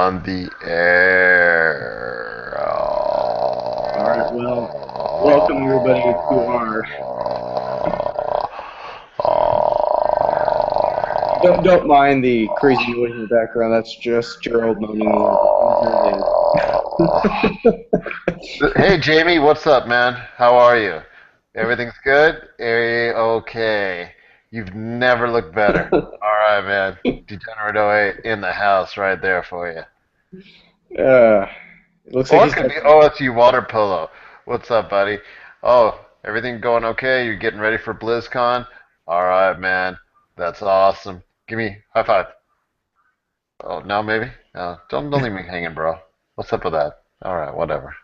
on the air. All right, well, welcome everybody to our. Don't mind the crazy noise in the background. That's just Gerald moaning Hey Jamie, what's up, man? How are you? Everything's good? Okay. You've never looked better. All right, man. Degenerate OA in the house right there for you. uh, it looks like Or it he's could got be some. OSU water polo. What's up, buddy? Oh, everything going okay? You're getting ready for BlizzCon? All right, man. That's awesome. Give me high five. Oh, no, maybe? No, don't leave me hanging, bro. What's up with that? All right, whatever.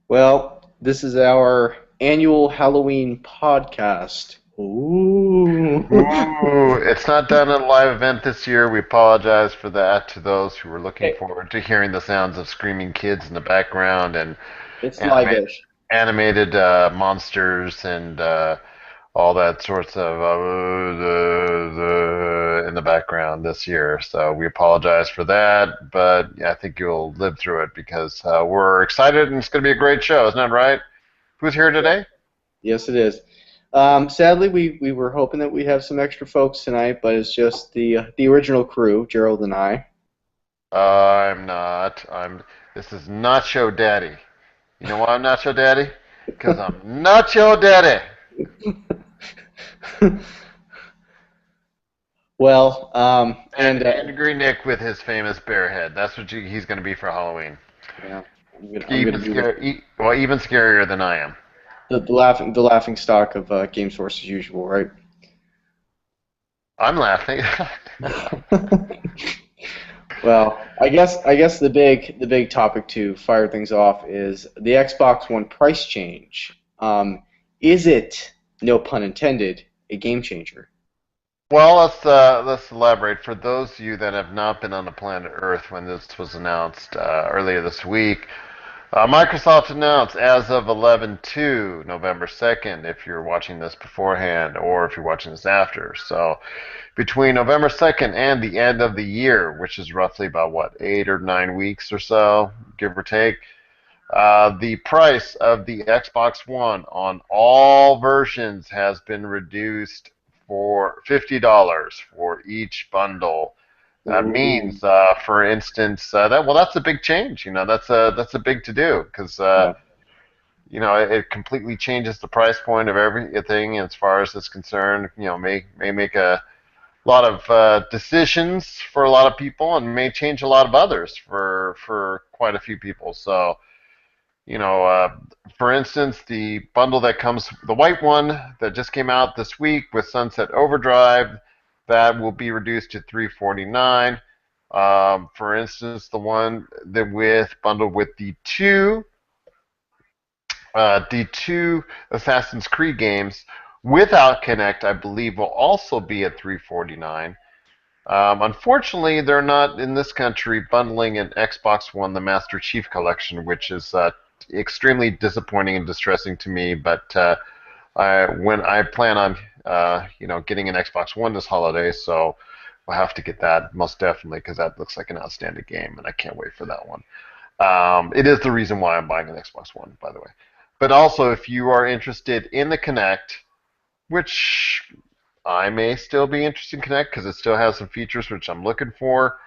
Well, this is our annual Halloween podcast. Ooh. Ooh, it's not done at a live event this year. We apologize for that to those who were looking Hey, forward to hearing the sounds of screaming kids in the background and it's animated live-ish. animated monsters and all that sorts of in the background this year. So we apologize for that, but I think you'll live through it because we're excited and it's going to be a great show, isn't that right? Who's here today? Yes, it is. Sadly, we were hoping that we have some extra folks tonight, but it's just the original crew, Gerald and I. I'm not. This is Nacho Daddy. You know why I'm Nacho Daddy? Because I'm Nacho Daddy. Well, And and Angry Nick with his famous bear head. That's what he's going to be for Halloween. yeah, I'm gonna Even be the, well, even scarier than I am. the laughing stock of Game Source as usual, right? I'm laughing. Well, I guess the big topic to fire things off is the Xbox One price change. Is it, no pun intended, a game changer? Well, let's elaborate. For those of you that have not been on the planet Earth when this was announced earlier this week, Microsoft announced as of 11/2, November 2nd, if you're watching this beforehand or if you're watching this after. So between November 2nd and the end of the year, which is roughly about what, 8 or 9 weeks or so, give or take, the price of the Xbox One on all versions has been reduced for $50 for each bundle. That Ooh, means, for instance, that's a big change. That's a big to do because yeah. it completely changes the price point of everything as far as it's concerned. May make a lot of decisions for a lot of people and may change a lot of others for quite a few people. So you know, uh, for instance, the bundle that comes, the white one that just came out this week with Sunset Overdrive, that will be reduced to 349. For instance, the one that with bundled with the two Assassin's Creed games without Connect, I believe, will also be at 349. Unfortunately, they're not in this country bundling an Xbox One, the Master Chief Collection, which is extremely disappointing and distressing to me. But when I plan on, getting an Xbox One this holiday, so we'll have to get that most definitely because that looks like an outstanding game, and I can't wait for that one. It is the reason why I'm buying an Xbox One, by the way. But also, if you are interested in the Kinect, which I may still be interested in Connect because it still has some features which I'm looking for.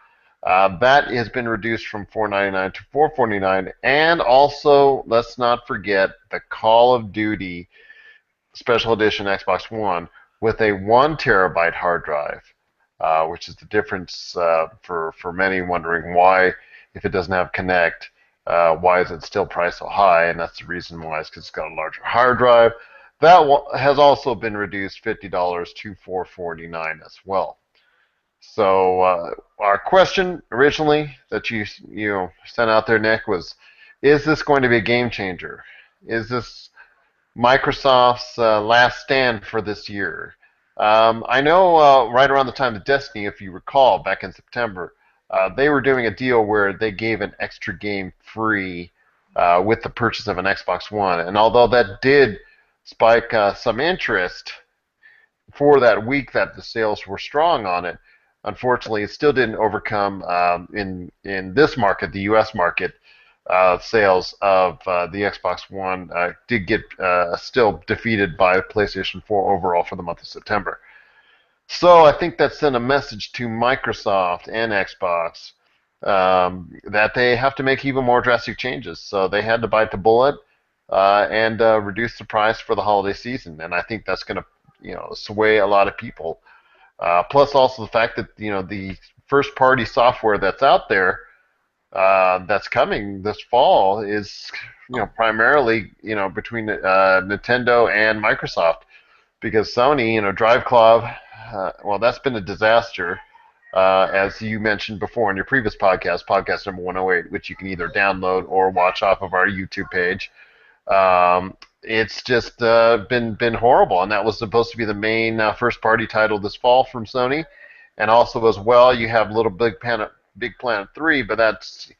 That has been reduced from $499 to $449, and also let's not forget the Call of Duty Special Edition Xbox One with a 1 terabyte hard drive, which is the difference for many wondering why, if it doesn't have Connect, why is it still priced so high? And that's the reason why, is because it's got a larger hard drive. That has also been reduced $50 to $449 as well. So our question originally that you sent out there, Nick, was: is this going to be a game changer? Is this Microsoft's last stand for this year? I know right around the time of Destiny, if you recall, back in September, they were doing a deal where they gave an extra game free with the purchase of an Xbox One. And although that did spike some interest for that week that the sales were strong on it, unfortunately, it still didn't overcome in this market, the U.S. market, sales of the Xbox One. Did get still defeated by PlayStation 4 overall for the month of September. So I think that sent a message to Microsoft and Xbox that they have to make even more drastic changes. So they had to bite the bullet and reduce the price for the holiday season, and I think that's going to sway a lot of people. Plus, also the fact that the first-party software that's out there that's coming this fall is primarily between Nintendo and Microsoft because Sony, Drive Club, well, that's been a disaster, as you mentioned before in your previous podcast, podcast number 108, which you can either download or watch off of our YouTube page. It's just been horrible, and that was supposed to be the main first party title this fall from Sony, and also as well you have Little Big Planet 3, but that's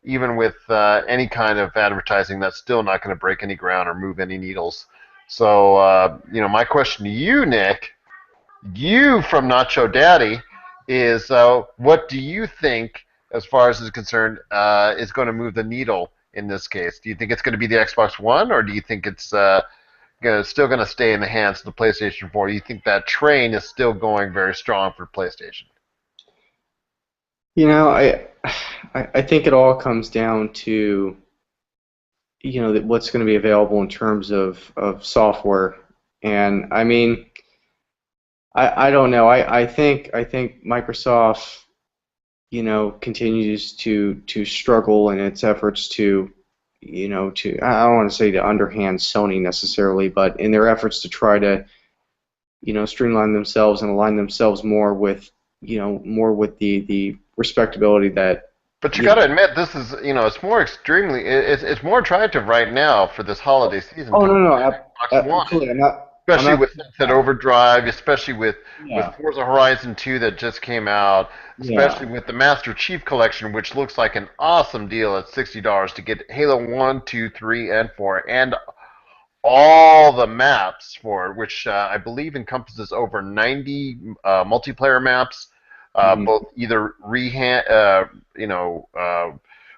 even with any kind of advertising, that's still not going to break any ground or move any needles. So my question to you, Nick, you from Nacho Daddy, is what do you think, as far as is concerned, is going to move the needle in this case? Do you think it's going to be the Xbox One, or do you think it's still going to stay in the hands of the PlayStation 4? Do you think that train is still going very strong for PlayStation? You know, I think it all comes down to what's going to be available in terms of software, and I mean, I don't know. I think Microsoft continues to struggle in its efforts to I don't want to say to underhand Sony necessarily, but in their efforts to try to streamline themselves and align themselves more with the respectability that But you you got to know. admit, this is it's more extremely it's more attractive right now for this holiday season Oh to no, buy no, an Xbox One, absolutely. I'm especially not with Sunset Overdrive, especially with yeah, Forza Horizon 2 that just came out, yeah. especially with the Master Chief Collection, which looks like an awesome deal at $60 to get Halo 1, 2, 3, and 4, and all the maps for it, which I believe encompasses over 90 multiplayer maps, Mhm. both either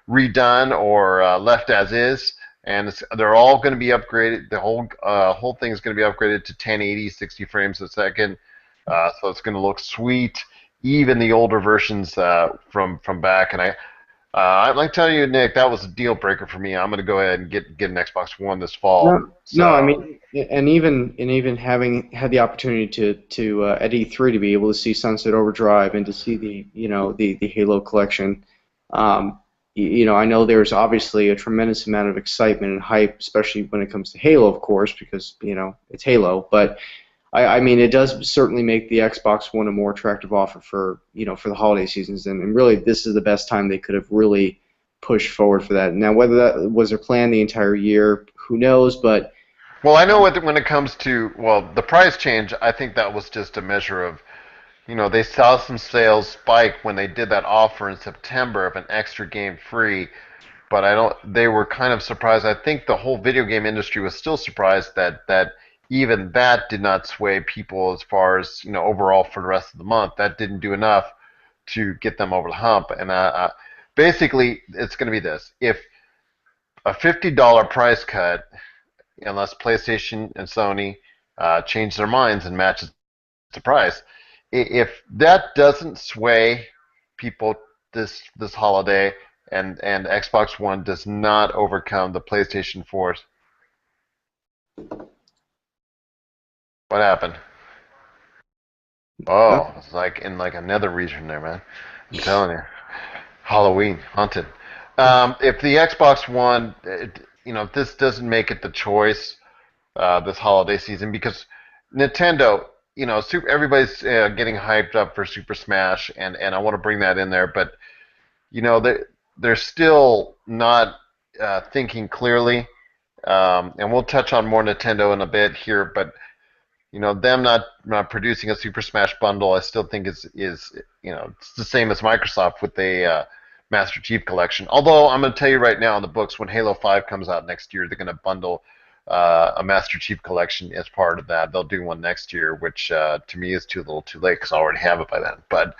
redone or left as is, and they're all going to be upgraded. The whole thing is going to be upgraded to 1080, 60 frames a second, so it's going to look sweet. Even the older versions from back, and I'd like to tell you, Nick, that was a deal breaker for me. I'm going to go ahead and get an Xbox One this fall. No, no. I So, mean, and even having had the opportunity to at E3 to be able to see Sunset Overdrive and to see the Halo collection, I know there's obviously a tremendous amount of excitement and hype, especially when it comes to Halo, of course, because it's Halo. But I mean, it does certainly make the Xbox One a more attractive offer for the holiday seasons, and really this is the best time they could have really pushed forward for that. Now, whether that was their plan the entire year, who knows? But well, I know when it comes to the price change, I think that was just a measure of they saw some sales spike when they did that offer in September of an extra game free. But I don't. They were kind of surprised. I think the whole video game industry was still surprised that even that did not sway people as far as overall for the rest of the month. That didn't do enough to get them over the hump. And basically, it's going to be this: if a $50 price cut, unless PlayStation and Sony change their minds and matches the price, if that doesn't sway people this holiday, and Xbox One does not overcome the PlayStation 4, what happened? uh, Oh, it's like in like another region there, man. I'm telling you, Halloween haunted. If the Xbox One, if this doesn't make it the choice this holiday season, because Nintendo, everybody's getting hyped up for Super Smash, and I want to bring that in there, but they're still not thinking clearly. And we'll touch on more Nintendo in a bit here, but them not producing a Super Smash bundle, I still think is it's the same as Microsoft with the Master Chief Collection. Although I'm going to tell you right now in the books, when Halo 5 comes out next year, they're going to bundle a Master Chief Collection as part of that. They'll do one next year, which to me is too little, too late because I already have it by then. But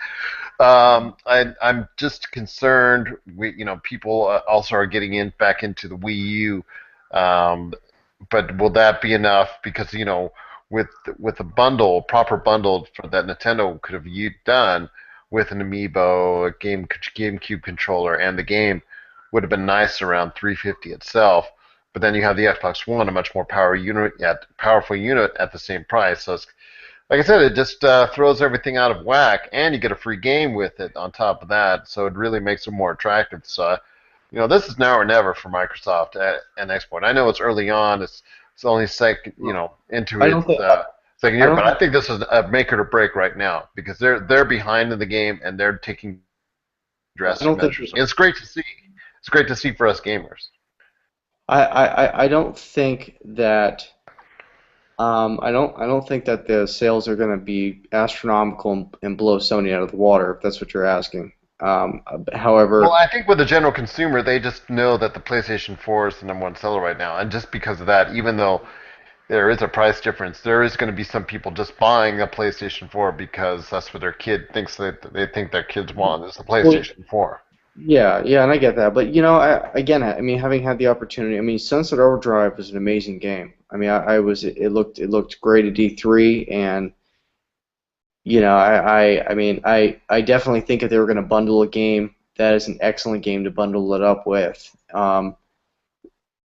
I'm just concerned. People also are getting in back into the Wii U, um, but will that be enough? Because with a bundle, proper bundle for that Nintendo could have done with an amiibo, a GameCube controller, and the game would have been nice around 350 itself. But then you have the Xbox One, a much more powerful unit at the same price. So it's like I said, it just throws everything out of whack, and you get a free game with it on top of that. So it really makes it more attractive. So, this is now or never for Microsoft and Export. I know it's early on; it's only into I its don't think second I year, don't but I think think this is a make it or break right now because they're behind in the game and they're taking I drastic don't think measures. It's great to see. It's great to see for us gamers. I don't think that I don't think that the sales are going to be astronomical and blow Sony out of the water, if that's what you're asking. Well, However, I think with the general consumer, they just know that the PlayStation 4 is the number one seller right now, and just because of that, even though there is a price difference, there is going to be some people just buying a PlayStation 4 because that's what their kid thinks that they think their kids want is the well, PlayStation 4. yeah, yeah, and I get that, but again, I mean, having had the opportunity, I mean, Sunset Overdrive was an amazing game. I mean, it looked great at D3, and I mean, I definitely think if they were going to bundle a game, that is an excellent game to bundle it up with.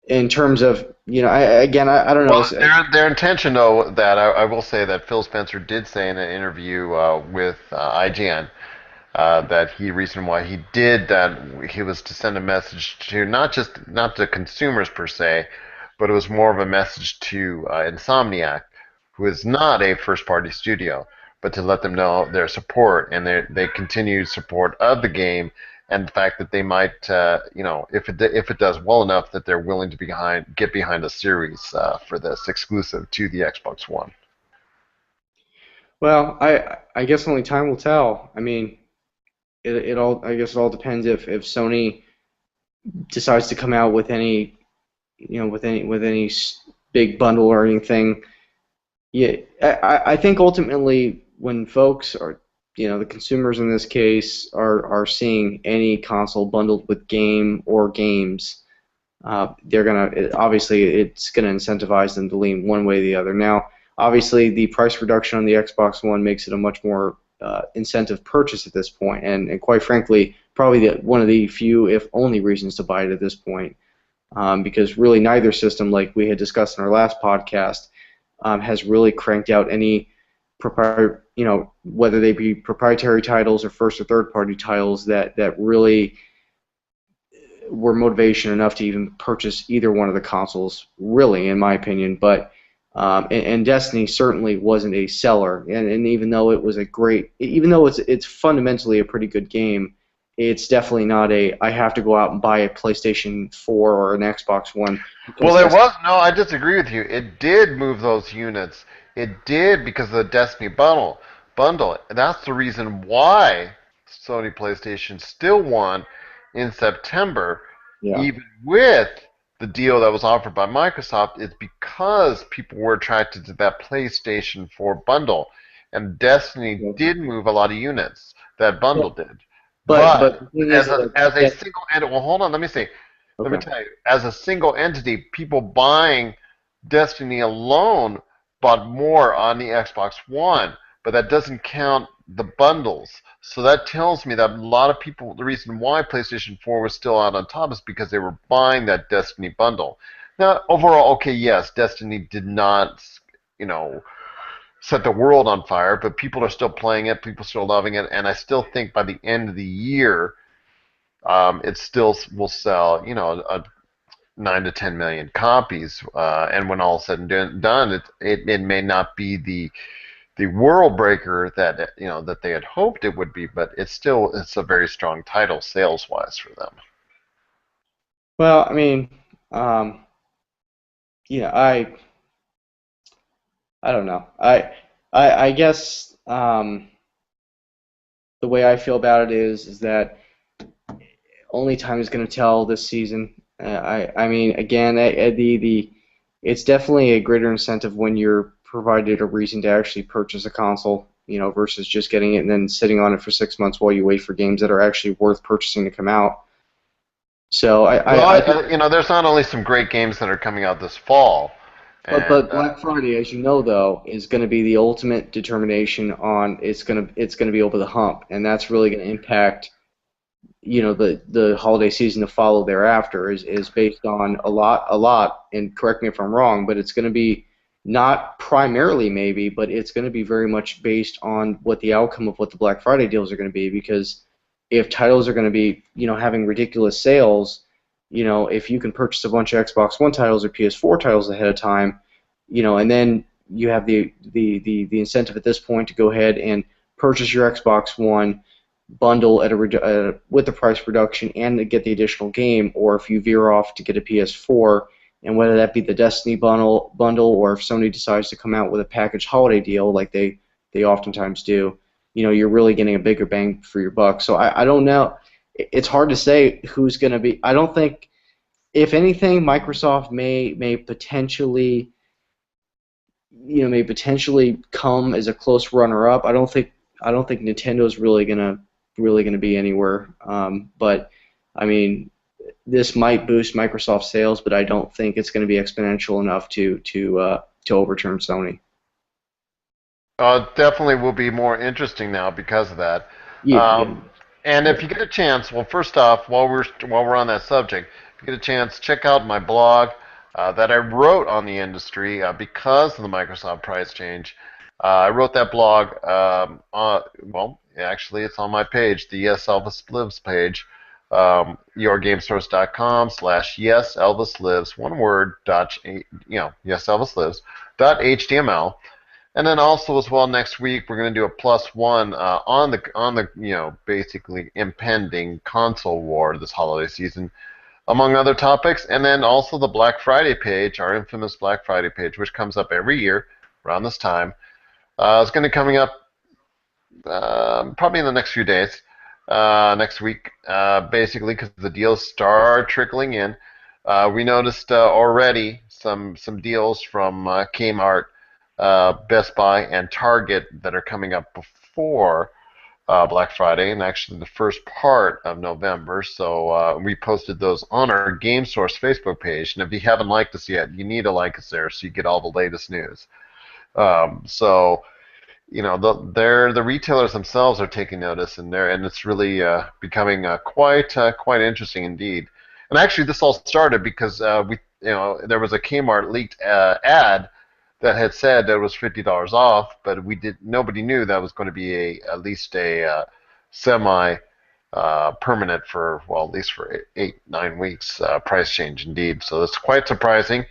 In terms of, I don't know. Well, their intention, though, that I will say that Phil Spencer did say in an interview with IGN that he reason why he did that he was to send a message to not to consumers per se, but it was more of a message to Insomniac, who is not a first party studio, but to let them know their support and their continued support of the game and the fact that they might if it does well enough that they're willing to get behind a series for this exclusive to the Xbox One. Well, I guess only time will tell. I mean, it all I guess it all depends if Sony decides to come out with any with any big bundle or anything. Yeah, I think ultimately when folks are the consumers in this case are seeing any console bundled with game or games, they're obviously it's gonna incentivize them to lean one way or the other. Now, obviously, the price reduction on the Xbox One makes it a much more incentive purchase at this point, and quite frankly, probably one of the few, if only, reasons to buy it at this point, because really neither system, like we had discussed in our last podcast, has really cranked out any whether they be proprietary titles or first or third party titles that really were motivation enough to even purchase either one of the consoles, really, in my opinion. But and Destiny certainly wasn't a seller, and even though it was even though it's fundamentally a pretty good game, it's definitely not a I have to go out and buy a PlayStation 4 or an Xbox One because Well, that's no, I disagree with you. It did move those units. It did because of the Destiny bundle. That's the reason why Sony PlayStation still won in September, yeah. even with the deal that was offered by Microsoft, is because people were attracted to that PlayStation 4 bundle. And Destiny did move a lot of units. That bundle did. But But the thing is that as a single entity, well, hold on, let me okay. tell you, as a single entity, people buying Destiny alone bought more on the Xbox One, but that doesn't count the bundles. So that tells me that a lot of people, the reason why PlayStation 4 was still out on top is because they were buying that Destiny bundle. Now, overall, okay, yes, Destiny did not, you know, set the world on fire, but people are still playing it, people are still loving it, and I still think by the end of the year, it still will sell, a 9 to 10 million copies. And when all is said and done, it may not be the world breaker that that they had hoped it would be, but it's a very strong title sales wise for them. Well, I mean, um, yeah, I don't know. I guess the way I feel about it is that only time is going to tell this season. I mean, again, it's definitely a greater incentive when you're provided a reason to actually purchase a console, versus just getting it and then sitting on it for 6 months while you wait for games that are actually worth purchasing to come out. So Well, I think, there's not only some great games that are coming out this fall, but and Black Friday, as you know, though, is going to be the ultimate determination on it's going to be over the hump, and that's really going to impact the holiday season to follow thereafter is based on a lot, and correct me if I'm wrong, but it's going to be not primarily maybe, but it's going to be very much based on what the outcome of what the Black Friday deals are going to be, because if titles are going to be having ridiculous sales, if you can purchase a bunch of Xbox One titles or PS4 titles ahead of time, and then you have the incentive at this point to go ahead and purchase your Xbox One bundle with the price reduction and to get the additional game, or if you veer off to get a PS4, and whether that be the Destiny bundle, or if Sony decides to come out with a package holiday deal like they oftentimes do, you're really getting a bigger bang for your buck. So I don't know. It's hard to say who's going to be. I don't think, if anything, Microsoft may potentially come as a close runner-up. I don't think Nintendo's really gonna be anywhere. But I mean, this might boost Microsoft sales, but I don't think it's going to be exponential enough to overturn Sony. definitely will be more interesting now because of that. Yeah, yeah, Um, and if you get a chance, well, first off, while we're on that subject, if you get a chance, check out my blog that I wrote on the industry because of the Microsoft price change. I wrote that blog. Well, actually, it's on my page, the Yes Elvis Lives page, yourgamesource.com/yes Elvis Lives, one word, yes Elvis Lives, .html. And then also as well next week we're going to do a +1 on the basically impending console war this holiday season, among other topics, and then also the Black Friday page, our infamous Black Friday page, which comes up every year around this time. It's going to be coming up probably in the next few days, next week, basically because the deals start trickling in. We noticed already some deals from Kmart, Best Buy, and Target that are coming up before Black Friday, and actually the first part of November. So we posted those on our Game Source Facebook page, and if you haven't liked us yet, you need to like us there so you get all the latest news. So the retailers themselves are taking notice, and it's really becoming quite interesting indeed. And actually, this all started because there was a Kmart leaked ad that had said that it was $50 off, but nobody knew that was going to be at least a semi permanent for, well, at least for 8-9 weeks price change indeed. So it's quite surprising.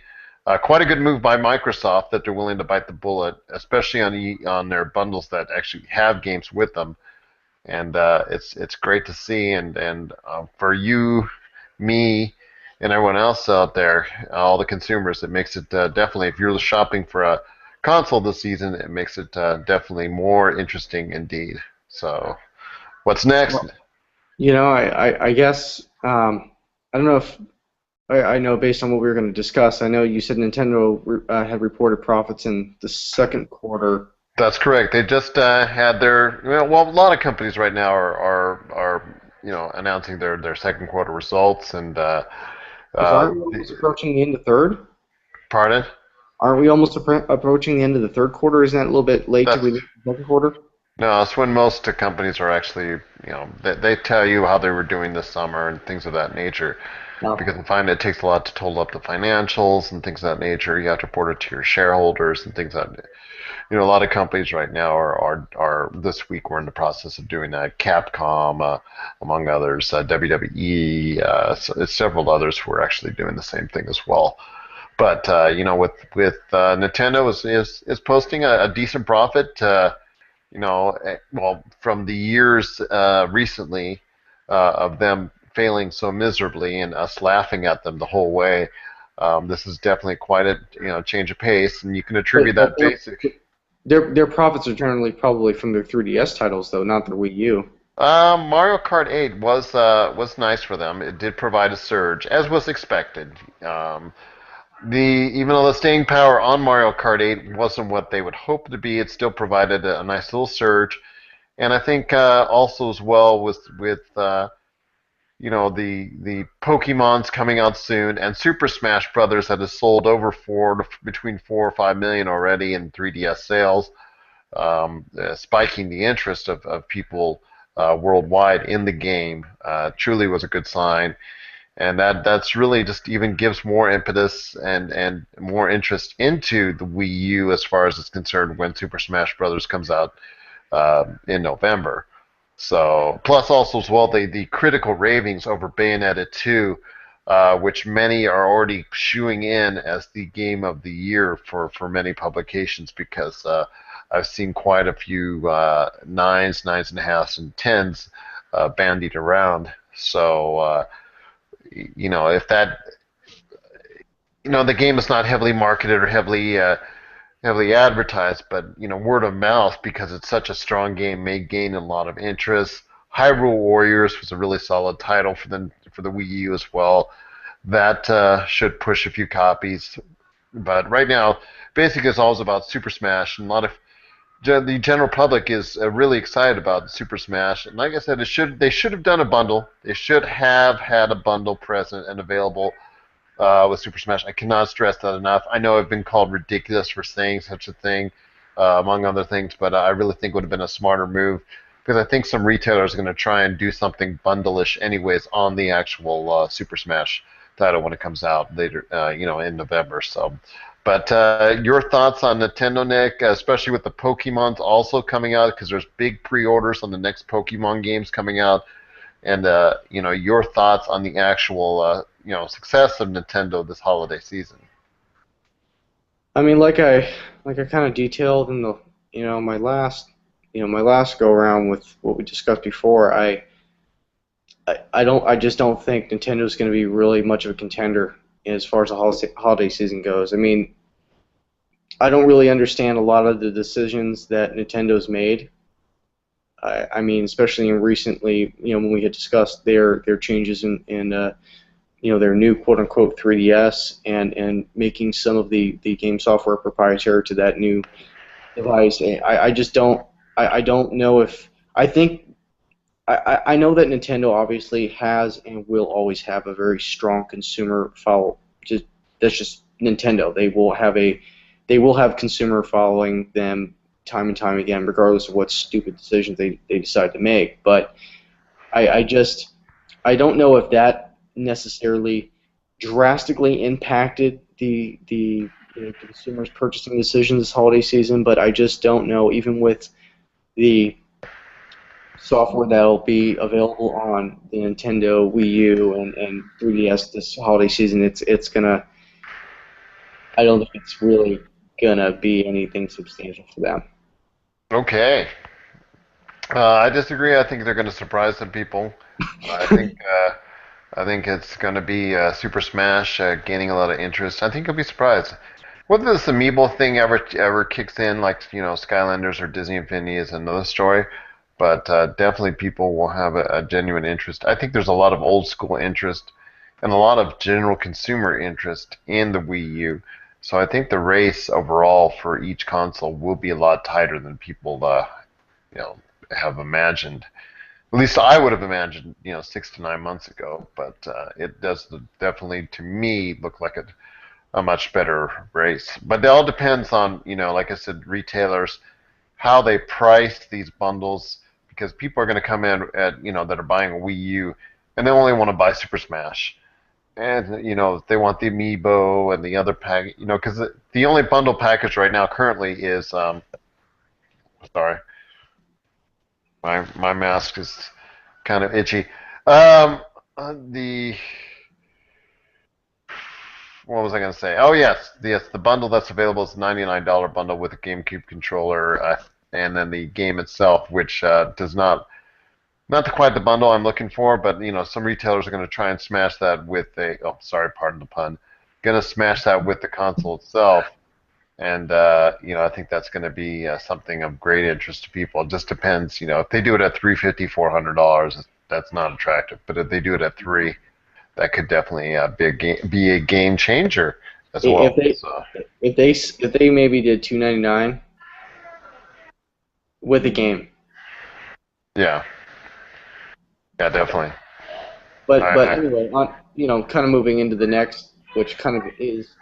Quite a good move by Microsoft that they're willing to bite the bullet, especially on their bundles that actually have games with them, and it's great to see. And for you, me, and everyone else out there, all the consumers, it makes it definitely, if you're shopping for a console this season, it makes it definitely more interesting indeed. So, what's next? well, I guess, I don't know if I know, based on what we were going to discuss. I know you said Nintendo had reported profits in the second quarter. That's correct. They just had their well, a lot of companies right now are announcing their second quarter results, and Because aren't we almost approaching the end of third? pardon. Aren't we almost approaching the end of the third quarter? Isn't that a little bit late to That's release the second quarter? No, it's when most companies are actually, they tell you how they were doing this summer and things of that nature. No. Because I find it takes a lot to total up the financials and things of that nature. You have to report it to your shareholders and things like that. A lot of companies right now are this week we're in the process of doing that. Capcom, among others, WWE, several others who are actually doing the same thing as well. But with Nintendo is posting a decent profit. Well, from the years recently of them failing so miserably and us laughing at them the whole way, this is definitely quite a change of pace, and you can attribute But that basic. their profits are generally probably from their 3DS titles, though, not their Wii U. Mario Kart 8 was nice for them. It did provide a surge, as was expected. Um, the even though the staying power on Mario Kart 8 wasn't what they would hope to be, it still provided a nice little surge. And I think also as well with the Pokemon's coming out soon, and Super Smash Brothers that has sold over between 4 or 5 million already in 3DS sales, spiking the interest of people worldwide in the game. Truly was a good sign, and that's really just even gives more impetus and more interest into the Wii U as far as it's concerned when Super Smash Brothers comes out in November. So, plus also as well the critical ravings over Bayonetta 2, which many are already shooing in as the game of the year for many publications because I've seen quite a few nines and a halves, and tens bandied around. So, if that, the game is not heavily marketed or heavily advertised, but word of mouth because it's such a strong game may gain a lot of interest. Hyrule Warriors was a really solid title for the Wii U as well. That should push a few copies, but right now, basically, it's always about Super Smash, and a lot of the general public is really excited about Super Smash. And like I said, they should have done a bundle. They should have had a bundle present and available with Super Smash. I cannot stress that enough. I know I've been called ridiculous for saying such a thing, among other things, but I really think it would have been a smarter move because I think some retailers are going to try and do something bundleish anyways on the actual Super Smash title when it comes out later, in November. So, but your thoughts on Nintendo, Nick, especially with the Pokemon's also coming out because there's big pre-orders on the next Pokemon games coming out, and your thoughts on the actual success of Nintendo this holiday season. I mean, like I kind of detailed in the my last go around with what we discussed before. I just don't think Nintendo's going to be really much of a contender as far as the holiday season goes. I mean, I don't really understand a lot of the decisions that Nintendo's made. I mean, especially in recently, when we had discussed their changes in their new quote unquote 3DS and making some of the game software proprietary to that new device. I just don't I don't know if I think I know that Nintendo obviously has and will always have a very strong consumer follow. Just that's just Nintendo. They will have consumer following them time and time again, regardless of what stupid decisions they decide to make. But I just I don't know if that necessarily drastically impacted the consumers' purchasing decisions this holiday season. But I just don't know, even with the software that'll be available on the Nintendo Wii U and 3DS this holiday season, it's gonna. I don't think it's really gonna be anything substantial for them. Okay, I disagree. I think they're going to surprise some people. I think I think it's going to be Super Smash gaining a lot of interest. I think you'll be surprised. Whether this amiibo thing ever kicks in, like Skylanders or Disney Infinity, is another story. But definitely, people will have a genuine interest. I think there's a lot of old school interest and a lot of general consumer interest in the Wii U. So I think the race overall for each console will be a lot tighter than people you know have imagined. At least I would have imagined 6 to 9 months ago. But it does definitely, to me, look like a much better race. But it all depends on, like I said, retailers, how they price these bundles, because people are going to come in that are buying a Wii U, and they only want to buy Super Smash, and they want the amiibo and the other pack, because the only bundle package right now currently is sorry, my mask is kind of itchy. The What was I going to say? Oh yes, the bundle that's available is $99 bundle with a GameCube controller, and then the game itself, which does not quite the bundle I'm looking for, but some retailers are going to try and smash that with a, oh, sorry, pardon the pun, going to smash that with the console itself, and I think that's going to be something of great interest to people. It just depends, if they do it at $350, $400, that's not attractive, but if they do it at three, that could definitely be a game changer as If well. they So if they maybe did 299 with a game. yeah, yeah, definitely. But I anyway, on kind of moving into the next, which kind of is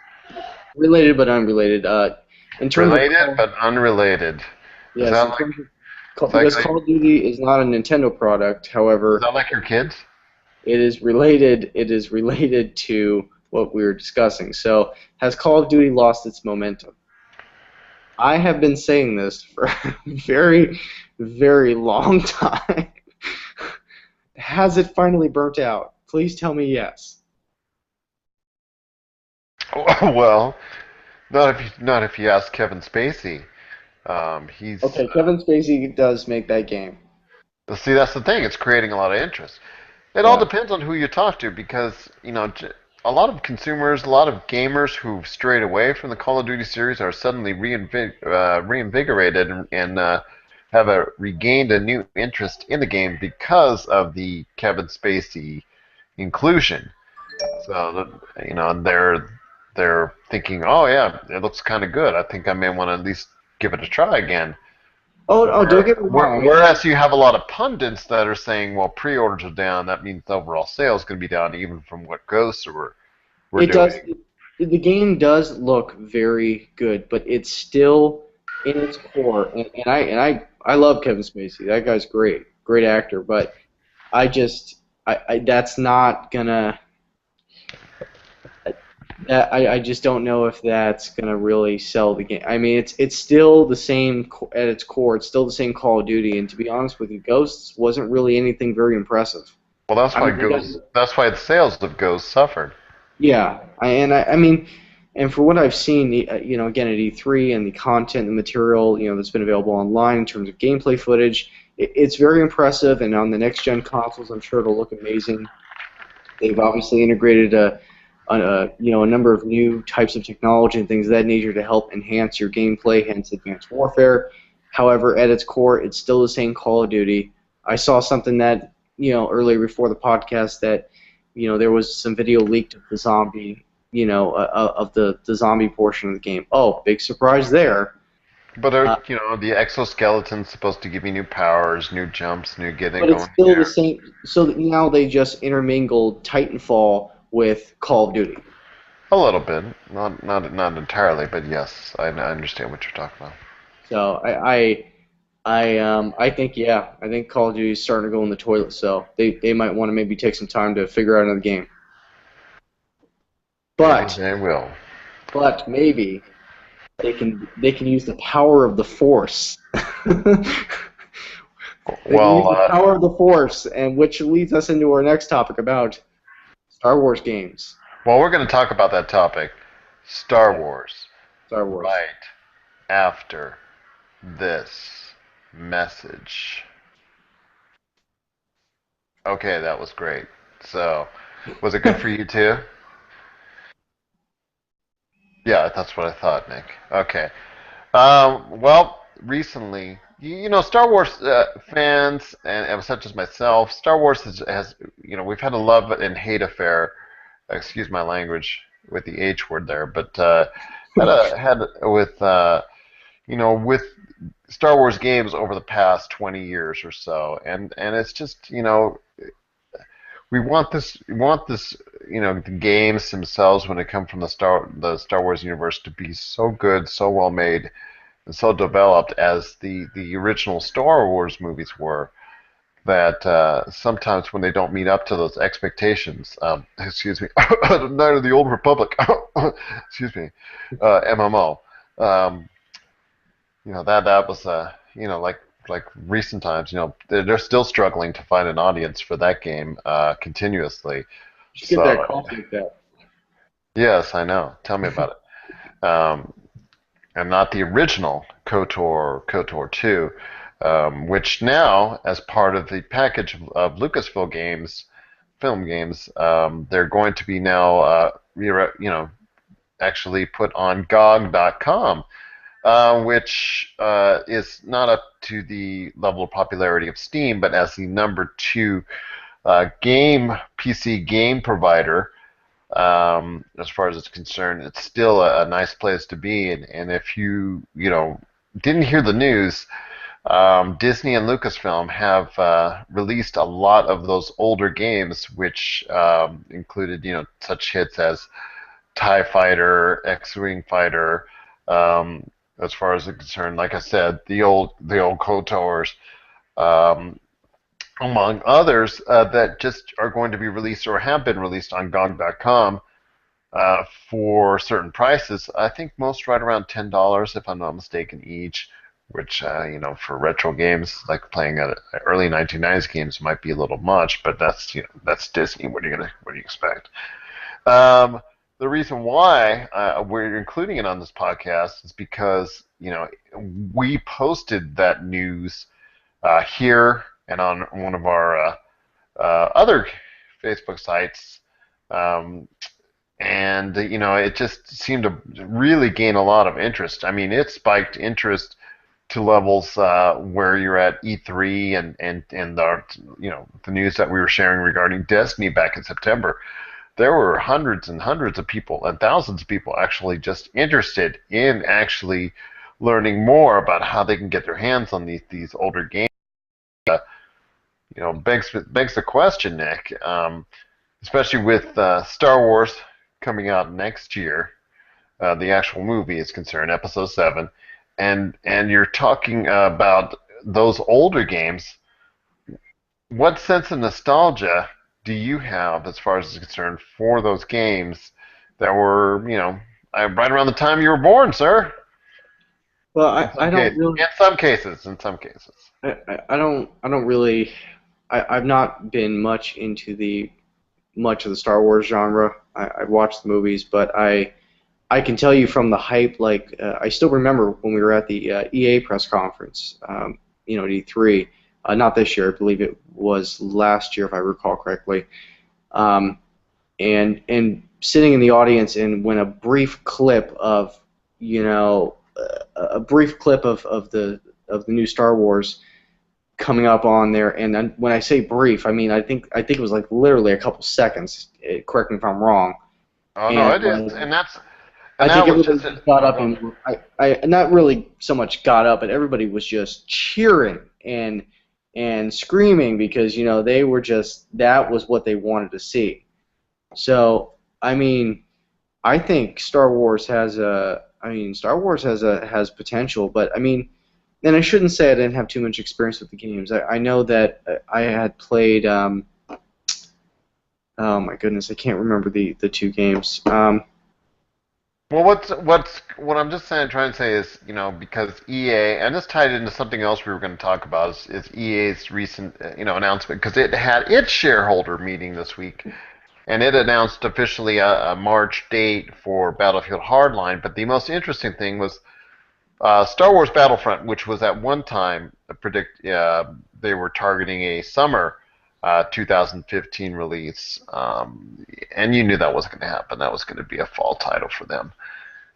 related but unrelated. In terms of related Call, but unrelated. Is yes, that in like terms of Call, is that because like Call of Duty is not a Nintendo product. is However, that like your kids? it is related. It is related to what we were discussing. So, has Call of Duty lost its momentum? I have been saying this for a very, very long time. Has it finally burnt out? Please tell me yes. Well, not if you ask Kevin Spacey. He's Okay, Kevin Spacey does make that game. see that's the thing. It's creating a lot of interest. It all Yeah. depends on who you talk to because a lot of consumers, a lot of gamers who've strayed away from the Call of Duty series are suddenly reinvigorated and have regained a new interest in the game because of the Kevin Spacey inclusion. So they're thinking, oh yeah, it looks kind of good. I think I may want to at least give it a try again. Oh, don't get me wrong. Whereas you have a lot of pundits that are saying, well, pre-orders are down. That means the overall sales going to be down, even from what Ghosts were It does. doing. The game does look very good, but it's still in its core. And I love Kevin Spacey. That guy's great, great actor. But I just, I that's not gonna. I just don't know if that's gonna really sell the game. I mean, it's still the same at its core. It's still the same Call of Duty. And to be honest with you, Ghosts wasn't really anything very impressive. Well, that's I why mean, they got Ghosts. That's why the sales of Ghosts suffered. yeah, I mean, and for what I've seen, again at E3 and the content, the material, that's been available online in terms of gameplay footage, it's very impressive. And on the next gen consoles, I'm sure it'll look amazing. They've obviously integrated a number of new types of technology and things of that nature to help enhance your gameplay, hence Advanced Warfare. However, at its core, it's still the same Call of Duty. I saw something that earlier before the podcast that there was some video leaked of the zombie, of the zombie portion of the game. Oh, big surprise there. But Uh, the exoskeleton's supposed to give you new powers, new jumps, new getting but it's going still the here. same. So now they just intermingled Titanfall with Call of Duty. A little bit, not entirely, but yes, I understand what you're talking about. So I think I think Call of Duty is starting to go in the toilet. So they might want to maybe take some time to figure out another game. Maybe But they will. maybe they can use the power of the Force. They can use Well, the power of the Force, and which leads us into our next topic about Star Wars games. we're going to talk about that topic, Star Okay, Wars, Star Wars. right after this message. Okay, that was great. So, was it good for you too? Yeah, that's what I thought, Nick. Okay. Well, recently, Star Wars fans and such as myself, Star Wars has we've had a love and hate affair. Excuse my language with the H word there, but had with Star Wars games over the past 20 years or so, and it's just we want this the games themselves when it comes from the Star Wars universe to be so good, so well made, and so developed as the original Star Wars movies were. That sometimes when they don't meet up to those expectations, excuse me, Night of the Old Republic, excuse me, MMO, um, that was like recent times, they're still struggling to find an audience for that game continuously. You should get that So coffee with that. yes, I know. Tell me about it. And not the original KOTOR 2, which now, as part of the package of Lucasfilm games, film games, they're going to be now, actually put on GOG.com, which is not up to the level of popularity of Steam, but as the number two game PC game provider as far as it's concerned. It's still a nice place to be. And if you didn't hear the news, Disney and Lucasfilm have released a lot of those older games, which included, such hits as TIE Fighter, X-Wing Fighter. Um, as far as it's concerned, like I said, the old KOTORs, um, among others, that just are going to be released or have been released on GOG.com for certain prices. I think most right around $10, if I'm not mistaken, each. Which for retro games like playing early 1990s games might be a little much, but that's Disney. What do you expect? Um, the reason why we're including it on this podcast is because we posted that news here and on one of our other Facebook sites. Um, and it just seemed to really gain a lot of interest. I mean, it spiked interest to levels where you're at E3 and the news that we were sharing regarding Destiny back in September. There were hundreds and hundreds of people and thousands of people actually just interested in actually learning more about how they can get their hands on these older games. Begs the question, Nick, especially with Star Wars coming out next year. The actual movie is concerned, Episode 7, and you're talking about those older games. What sense of nostalgia do you have as far as is concerned for those games that were, right around the time you were born, sir? Well, In I some don't cases, really, in some cases. I don't really, I've not been much of the Star Wars genre. I've watched the movies, but I can tell you from the hype, like I still remember when we were at the EA press conference, at E3. Not this year, I believe it was last year, if I recall correctly. Um, and sitting in the audience, and when a brief clip of, a brief clip of the new Star Wars coming up on there, and then when I say brief, I mean I think it was like literally a couple seconds. Correct me if I'm wrong. Oh no, And it is, and I that think was everybody just it. just got Oh, up go. and I not really so much got up, but everybody was just cheering and screaming because they were just that was what they wanted to see. So I mean, I think Star Wars has potential, but I mean, and I shouldn't say I didn't have too much experience with the games. I know that I had played. Oh my goodness, I can't remember the two games. Well, what I'm just trying to say is, because EA, and this tied into something else we were going to talk about, is EA's recent, announcement, because it had its shareholder meeting this week, and it announced officially a March date for Battlefield Hardline. But the most interesting thing was Star Wars Battlefront, which was at one time they were targeting a summer 2015 release, and you knew that wasn't going to happen. That was going to be a fall title for them.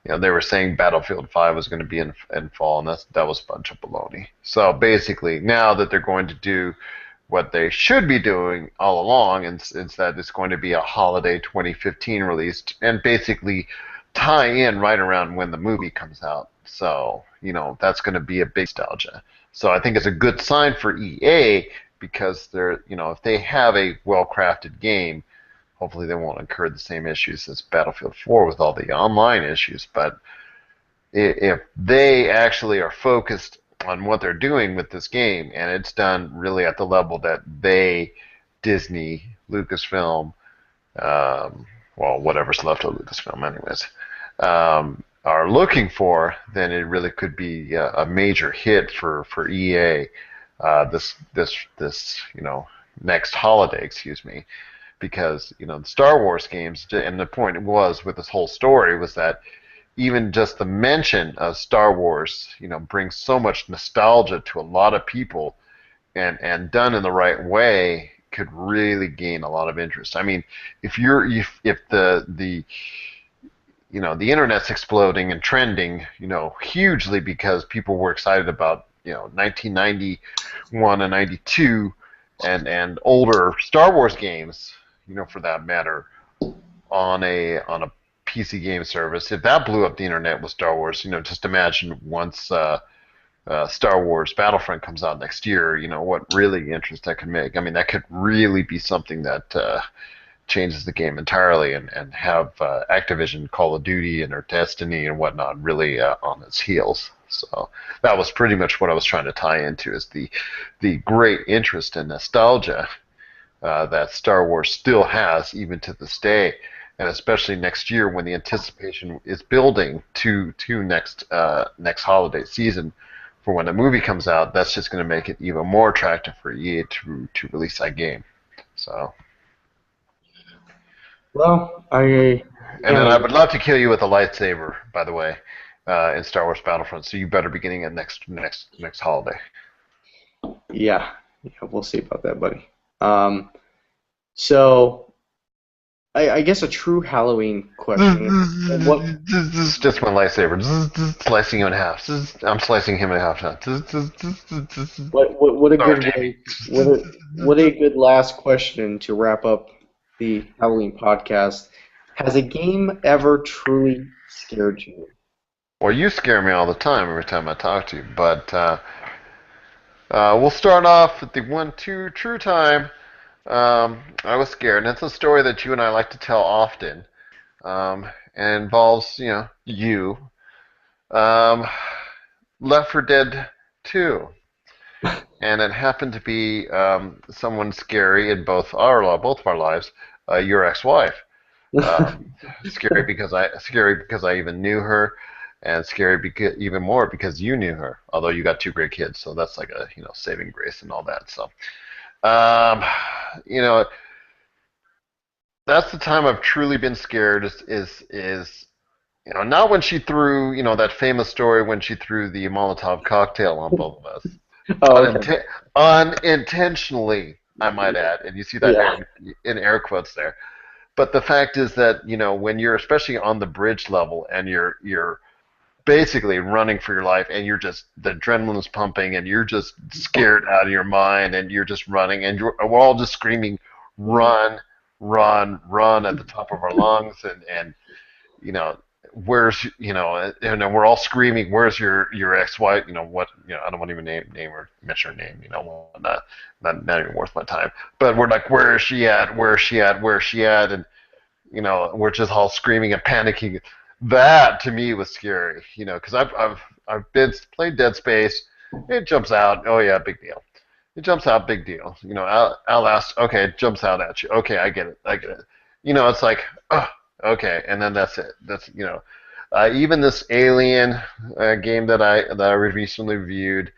They were saying Battlefield 5 was going to be in fall, and that was a bunch of baloney. So basically, now that they're going to do what they should be doing all along, and it's that it's going to be a holiday 2015 release, and basically tie in right around when the movie comes out. So that's going to be a big nostalgia. So I think it's a good sign for EA because if they have a well-crafted game, hopefully they won't incur the same issues as Battlefield 4 with all the online issues. But if they actually are focused on what they're doing with this game, and it's done really at the level that Disney, Lucasfilm, well, whatever's left of Lucasfilm, anyways, are looking for, then it really could be a major hit for EA this next holiday, excuse me, because the Star Wars games, and the point was with this whole story was that even just the mention of Star Wars, brings so much nostalgia to a lot of people, and done in the right way could really gain a lot of interest. I mean, if the internet's exploding and trending, hugely because people were excited about 1991 and 92 and older Star Wars games, for that matter. on a PC game service. If that blew up the internet with Star Wars, just imagine once Star Wars Battlefront comes out next year, what really interest that could make. I mean, that could really be something that changes the game entirely, and have Activision, Call of Duty, and their Destiny and whatnot really on its heels. So that was pretty much what I was trying to tie into, is the great interest and nostalgia that Star Wars still has even to this day, and especially next year when the anticipation is building to next holiday season for when the movie comes out. That's just going to make it even more attractive for EA to release that game. So, Well, and then again, I would love to kill you with a lightsaber, by the way, in Star Wars Battlefront. So you better be getting it next holiday. yeah, yeah, we'll see about that, buddy. Um, so I guess a true Halloween question. What This is just my lightsaber. Slicing you in half. I'm slicing him in half now. what a Sorry, good Jamie. way, what a good last question to wrap up the Halloween podcast. Has a game ever truly scared you? Well, you scare me all the time every time I talk to you, but we'll start off with the one, two, true time. I was scared, and it's a story that you and I like to tell often, and involves, you. Um, Left 4 Dead 2, and it happened to be someone scary in both of our lives, your ex-wife. Um, scary because I even knew her, and scary because even more because you knew her. Although you got two great kids, so that's like a saving grace and all that. So, um, you know, that's the time I've truly been scared. Is not when she threw that famous story when she threw the Molotov cocktail on both of us. Oh, okay. Uninten- Unintentionally, I might add, and you see that Yeah. in air quotes there. But the fact is that when you're especially on the bridge level and you're basically running for your life, and the adrenaline is pumping, and you're just scared out of your mind, and you're just running, and we're all just screaming, "Run, run, run!" at the top of our lungs, and you know where's and then we're all screaming, "Where's your ex-wife?" What I don't want to even name or mention her name. Not even worth my time. But we're like, "Where is she at? Where is she at? Where is she at?" And we're just all screaming and panicking. That to me was scary, because I've been played Dead Space. It jumps out. Oh yeah, big deal. It jumps out, big deal. Outlast. Okay, it jumps out at you. Okay, I get it. I get it. It's like, oh, okay, and then that's it. Even this Alien game that I recently reviewed,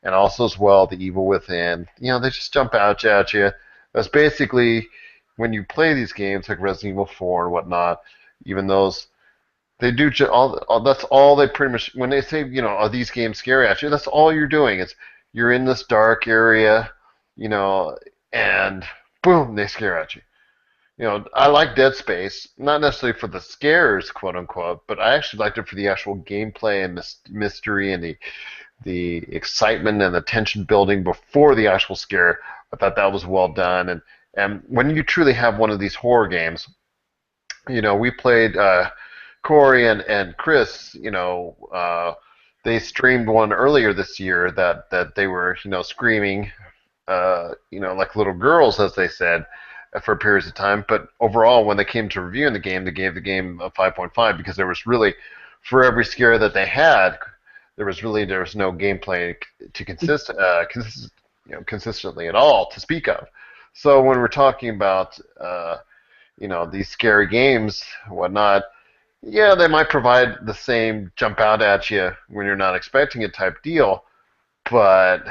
and also as well the Evil Within. They just jump out at you. That's basically when you play these games like Resident Evil 4 and whatnot. Even those they do all. That's all they pretty much when they say are these games scary at you? That's all you're doing. It's you're in this dark area, you know, and boom, they scare at you. I like Dead Space, not necessarily for the scares, quote unquote, but I actually liked it for the actual gameplay and mystery and the excitement and the tension building before the actual scare. I thought that was well done, and when you truly have one of these horror games, we played Corey and Chris. They streamed one earlier this year that they were screaming, like little girls, as they said, for periods of time. But overall, when they came to reviewing the game, they gave the game a 5.5 because there was really, for every scare that they had, there was no gameplay to consistently at all to speak of. So when we're talking about these scary games, whatnot, yeah, they might provide the same jump out at you when you're not expecting it type deal, but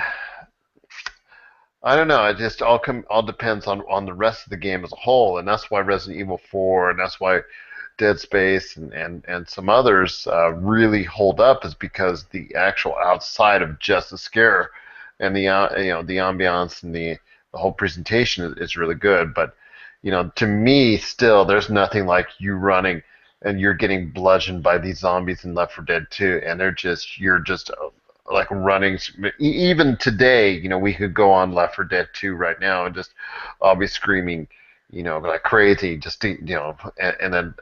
I don't know. It just all depends on the rest of the game as a whole, and that's why Resident Evil 4 and that's why Dead Space and some others really hold up, is because the actual outside of just the scare and the ambiance and the whole presentation is really good. But to me, still, there's nothing like you running and you're getting bludgeoned by these zombies in Left 4 Dead 2, and you're just like running. Even today, we could go on Left 4 Dead 2 right now and just I'll be screaming, like crazy, just and then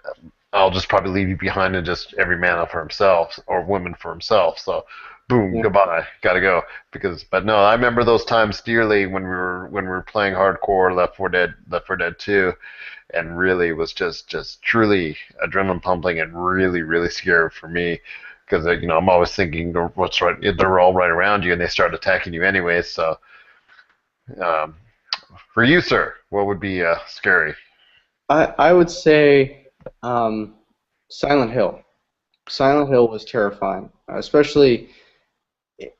I'll just probably leave you behind and just every man for himself or woman for himself. So, boom, Yeah. goodbye, gotta go. But no, I remember those times dearly when we were playing hardcore Left 4 Dead 2, and really was just truly adrenaline pumping and really really scary for me because I'm always thinking what's right. They're all right around you and they start attacking you anyway. So, um, for you, sir, what would be scary? I would say Silent Hill. Silent Hill was terrifying, especially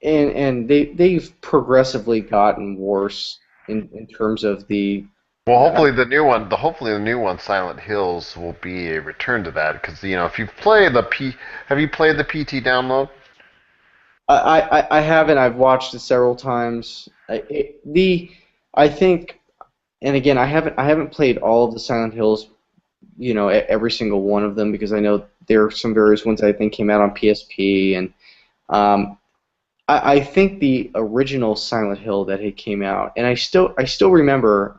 and they've progressively gotten worse in terms of the Well, uh, hopefully the new one, Silent Hills, will be a return to that. Because if you play have you played the PT download? I haven't. I've watched it several times. I think, and again, I haven't played all of the Silent Hills, every single one of them because I know there are some various ones I think came out on PSP, and um, I think the original Silent Hill that had came out, and I still remember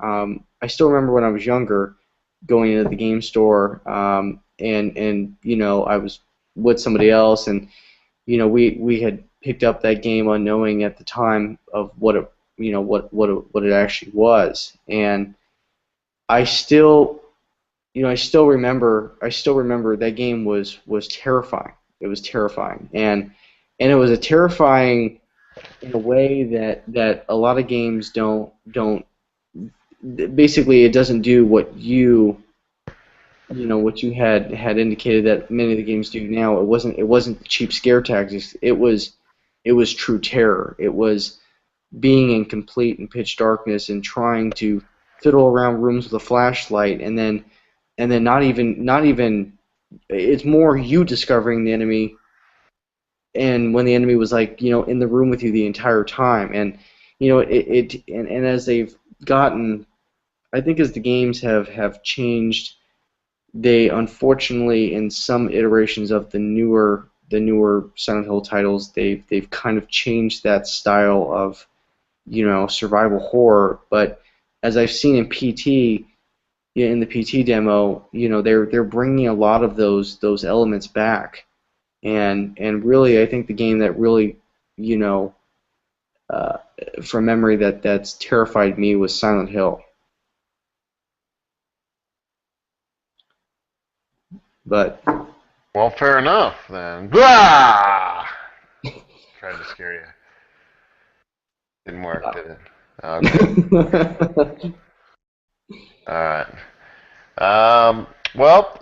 when I was younger, going into the game store, and I was with somebody else, and we had picked up that game unknowing at the time of what it actually was, and I still I still remember that game was terrifying. It was terrifying, and it was a terrifying in a way that a lot of games don't. Basically, it doesn't do what you had indicated that many of the games do now. It wasn't cheap scare tactics. It was true terror. It was being in complete and pitch darkness and trying to fiddle around rooms with a flashlight, and then not even it's more you discovering the enemy, and when the enemy was like in the room with you the entire time, and and as they've gotten, I think as the games have changed, they unfortunately in some iterations of the newer Silent Hill titles, they've kind of changed that style of survival horror. But as I've seen in PT, yeah, in the PT demo, they're bringing a lot of those elements back, and really, I think the game that really, you know, uh, from memory, that's terrified me was Silent Hill. But Well, fair enough then. Blah! Tried to scare you. Didn't work, did it? Okay. All right. Well,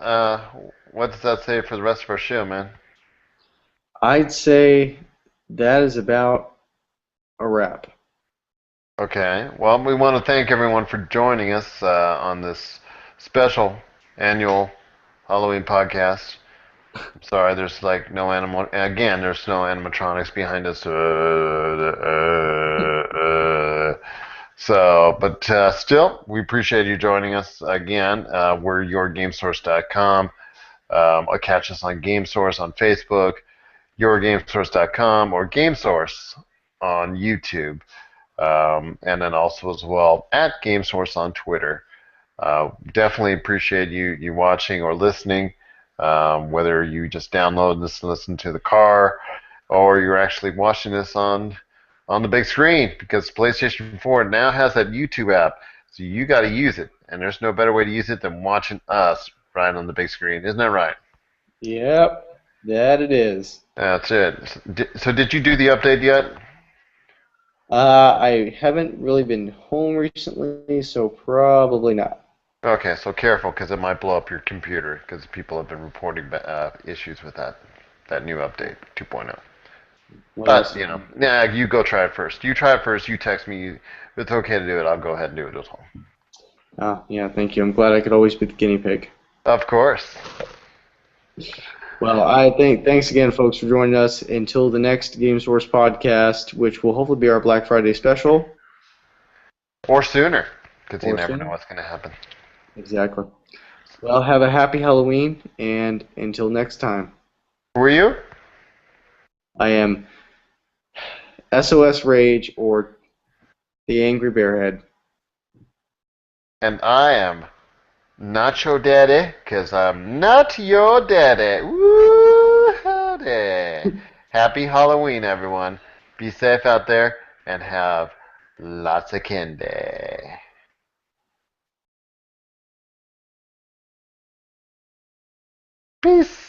what does that say for the rest of our show, man? I'd say that is about a wrap. Okay. Well, we want to thank everyone for joining us on this special annual Halloween podcast. I'm sorry, there's like no animal. Again, there's no animatronics behind us. But still, we appreciate you joining us again. We're yourgamesource.com. Catch us on GameSource on Facebook, yourgamesource.com, or GameSource on YouTube, and then also as well at GameSource on Twitter. Definitely appreciate you watching or listening, whether you just download this and listen to the car, or you're actually watching this on the big screen because PlayStation 4 now has that YouTube app, so you got to use it, and there's no better way to use it than watching us right on the big screen, isn't that right? Yep, that it is. That's it. So did you do the update yet? I haven't really been home recently, so probably not. Okay, so careful because it might blow up your computer because people have been reporting issues with that new update 2.0. What But else? yeah, you go try it first. You try it first. You text me. If it's okay to do it, I'll go ahead and do it as well. Yeah, thank you. I'm glad I could always be the guinea pig. Of course. Well, I think thanks again, folks, for joining us. Until the next Game Source podcast, which will hopefully be our Black Friday special, Or sooner, because you or never know soon. what's going to happen. Exactly. Well, have a happy Halloween, and until next time, Who are you? I am SOS Rage or the Angry Bearhead. And I am Not your daddy, because I'm not your daddy. Woo howdy. Happy Halloween, everyone. Be safe out there and have lots of candy. Peace.